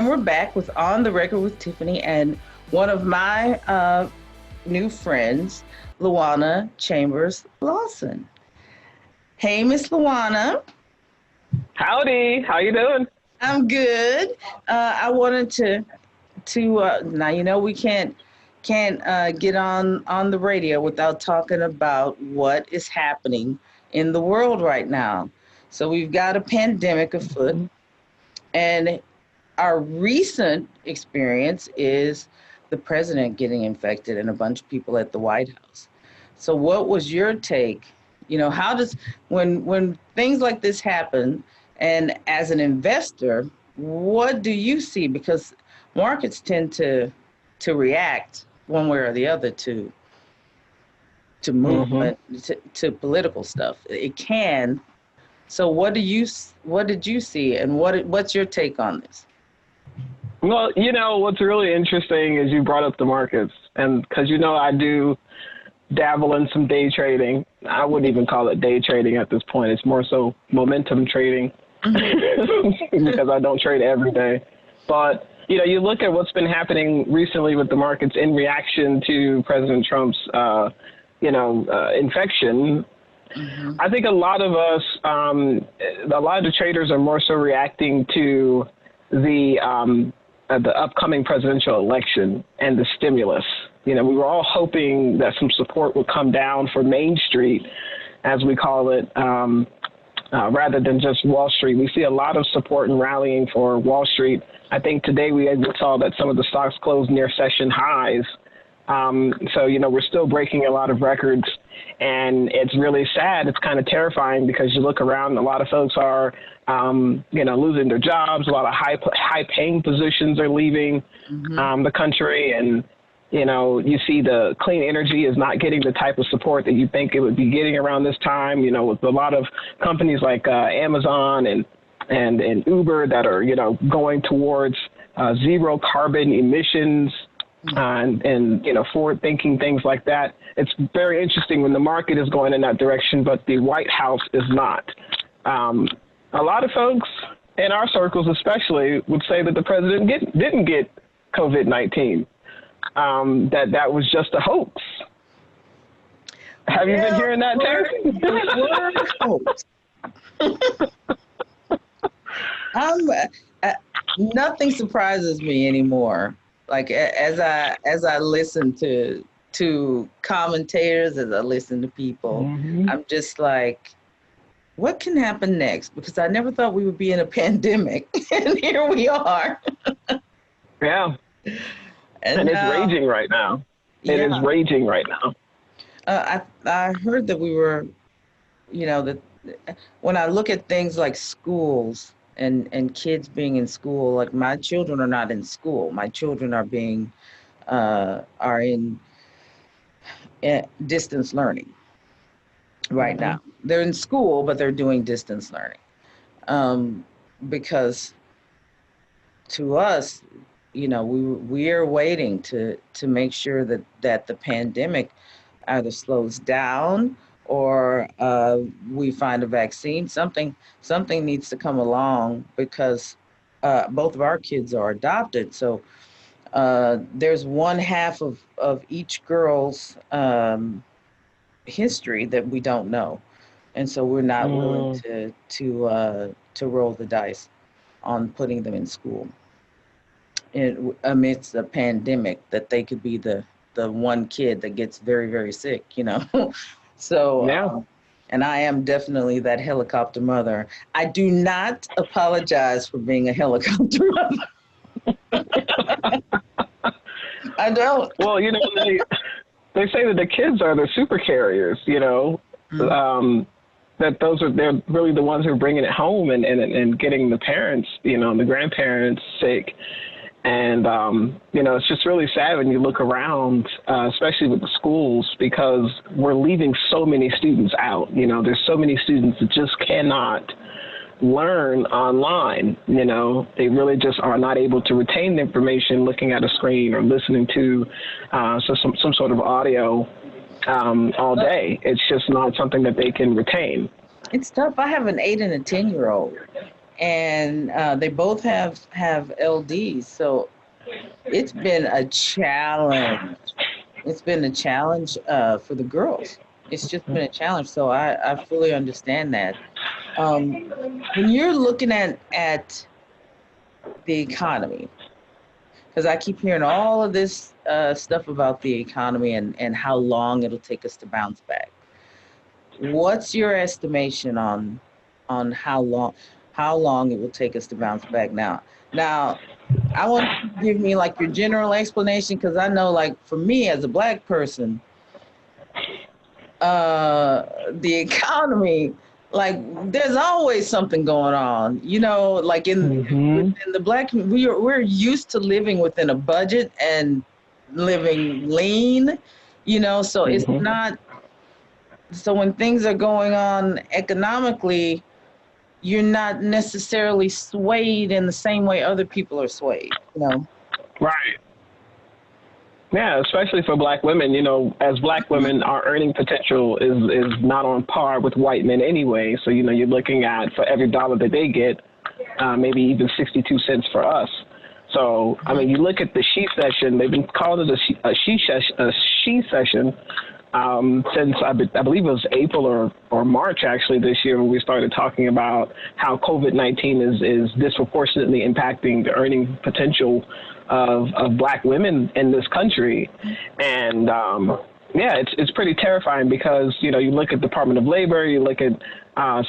And we're back with On the Record with Tiffany and one of my new friends, Juana Chambers Lawson. Hey, Miss Juana. Howdy. How you doing? I'm good. I wanted to now we can't get on the radio without talking about what is happening in the world right now. So we've got a pandemic afoot, and our recent experience is the president getting infected and a bunch of people at the White House. So what was your take? How does, when things like this happen, and as an investor, what do you see? Because markets tend to react one way or the other to movement, to political stuff. It can. So what did you see, and what's your take on this? Well, what's really interesting is you brought up the markets, and because I do dabble in some day trading. I wouldn't even call it day trading at this point. It's more so momentum trading because I don't trade every day. But, you look at what's been happening recently with the markets in reaction to President Trump's, infection. Mm-hmm. I think a lot of us, a lot of the traders are more so reacting to the upcoming presidential election and the stimulus. We were all hoping that some support would come down for Main Street, as we call it, rather than just Wall Street. We see a lot of support and rallying for Wall Street. I think today we saw that some of the stocks closed near session highs. So, we're still breaking a lot of records, and it's really sad. It's kind of terrifying because you look around, a lot of folks are, losing their jobs. A lot of high paying positions are leaving the country. And, you see the clean energy is not getting the type of support that you think it would be getting around this time, with a lot of companies like Amazon and Uber that are, going towards zero carbon emissions. And forward thinking things like that. It's very interesting when the market is going in that direction, but the White House is not. A lot of folks in our circles especially would say that the president didn't get COVID-19, that was just a hoax. Have you been hearing that, Terry? Nothing surprises me anymore. Like as I listen to commentators, as I listen to people, I'm just like, what can happen next? Because I never thought we would be in a pandemic, and here we are. Yeah, and it's raging right now. It is raging right now. I heard that we were, that when I look at things like schools and kids being in school, like my children are not in school. My children are in distance learning right now. They're in school, but they're doing distance learning because to us, we are waiting to make sure that the pandemic either slows down or we find a vaccine. Something needs to come along because both of our kids are adopted. So there's one half of each girl's history that we don't know. And so we're not willing to roll the dice on putting them in school amidst a pandemic, that they could be the one kid that gets very, very sick, So, and I am definitely that helicopter mother. I do not apologize for being a helicopter mother. I don't. Well, they say that the kids are the super carriers, that they're really the ones who are bringing it home and getting the parents, the grandparents sick. And, it's just really sad when you look around, especially with the schools, because we're leaving so many students out. There's so many students that just cannot learn online. They really just are not able to retain the information looking at a screen or listening to some sort of audio all day. It's just not something that they can retain. It's tough. I have an 8 and a 10-year-old. and they both have LDs. So it's been a challenge. It's been a challenge for the girls. It's just been a challenge. So I fully understand that. When you're looking at the economy, because I keep hearing all of this stuff about the economy and how long it'll take us to bounce back. What's your estimation on how long it will take us to bounce back now? Now, I want you to give me like your general explanation, because I know, like, for me as a Black person, the economy, like, there's always something going on, you know, like within the Black community, we're used to living within a budget and living lean, you know, so it's not, so when things are going on economically, you're not necessarily swayed in the same way other people are swayed, you know? Right. Yeah, especially for Black women, you know, as Black women, our earning potential is not on par with white men anyway. So, you know, you're looking at, for every dollar that they get, maybe even 62 cents for us. So, I mean, you look at the she session, they've been calling it a she session since I believe it was April or March actually this year, when we started talking about how COVID-19 is disproportionately impacting the earning potential of Black women in this country. And yeah, it's pretty terrifying, because, you know, you look at Department of Labor, you look at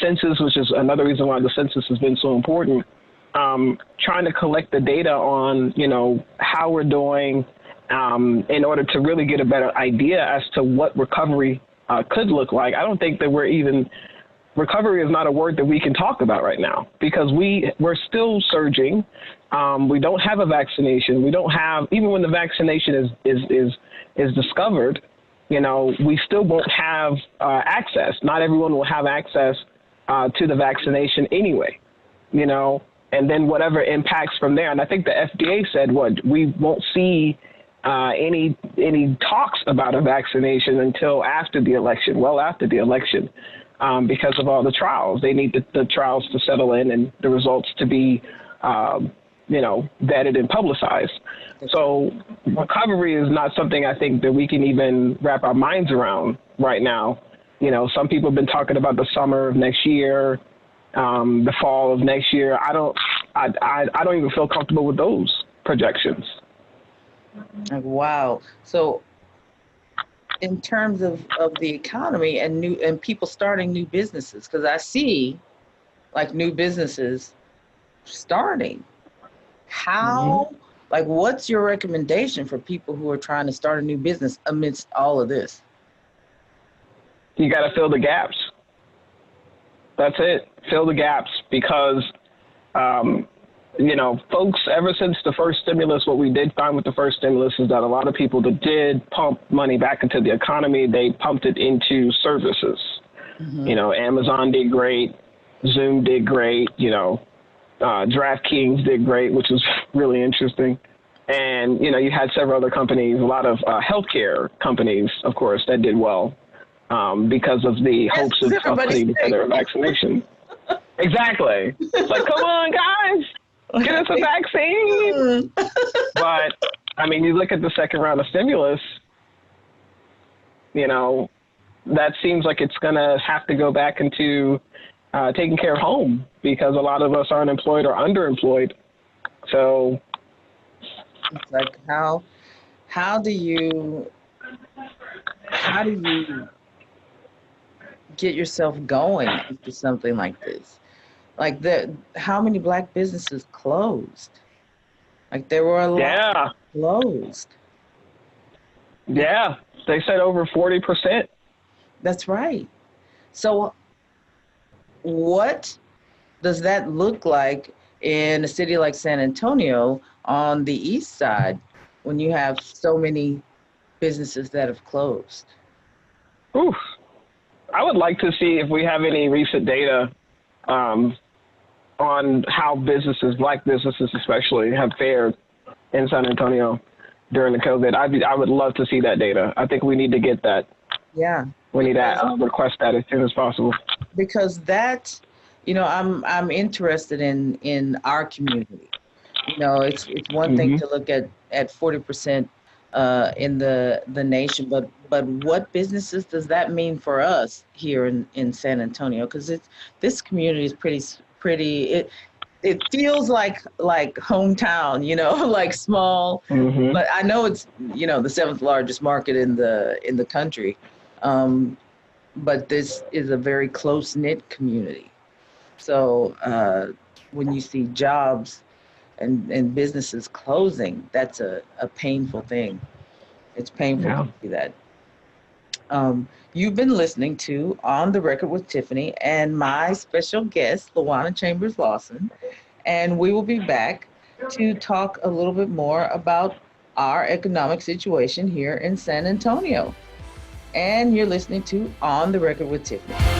census, which is another reason why the census has been so important, trying to collect the data on, you know, how we're doing, in order to really get a better idea as to what recovery could look like. I don't think that recovery is not a word that we can talk about right now, because we're still surging. We don't have a vaccination. We don't have, even when the vaccination is discovered, you know, we still won't have access. Not everyone will have access to the vaccination anyway, you know, and then whatever impacts from there. And I think the FDA said, we won't see any talks about a vaccination until after the election, well after the election, because of all the trials. They need the trials to settle in and the results to be, you know, vetted and publicized. So recovery is not something I think that we can even wrap our minds around right now. You know, some people have been talking about the summer of next year, the fall of next year. I don't even feel comfortable with those projections. Like, wow. So in terms of the economy and people starting new businesses, because I see like new businesses starting, how, like, what's your recommendation for people who are trying to start a new business amidst all of this? You got to fill the gaps. That's it. Fill the gaps, because, you know, folks, ever since the first stimulus, what we did find with the first stimulus is that a lot of people that did pump money back into the economy, they pumped it into services. You know, Amazon did great, Zoom did great, you know, DraftKings did great, which was really interesting. And, you know, you had several other companies, a lot of healthcare companies, of course, that did well because of the hopes of putting together a vaccination. Exactly. It's like, come on, guys, get us a vaccine. But, I mean, you look at the second round of stimulus, you know, that seems like it's going to have to go back into taking care of home, because a lot of us aren't employed or underemployed. So it's like, how do you get yourself going into something like this? Like, how many Black businesses closed? Like, there were a lot closed. Yeah, they said over 40%. That's right. So what does that look like in a city like San Antonio on the east side when you have so many businesses that have closed? Oof. I would like to see if we have any recent data on how businesses, Black businesses especially, have fared in San Antonio during the COVID. I would love to see that data. I think we need to get that. Yeah. We need to request that as soon as possible. Because that, I'm interested in our community. It's one thing to look at 40% in the nation, but what businesses does that mean for us here in San Antonio? Because this community is pretty. It feels like hometown, like small. But I know it's the seventh largest market in the country. But this is a very close knit community. So when you see jobs and businesses closing, that's a painful thing. It's painful to see that. You've been listening to On the Record with Tiffany and my special guest, Luana Chambers Lawson. And we will be back to talk a little bit more about our economic situation here in San Antonio. And you're listening to On the Record with Tiffany.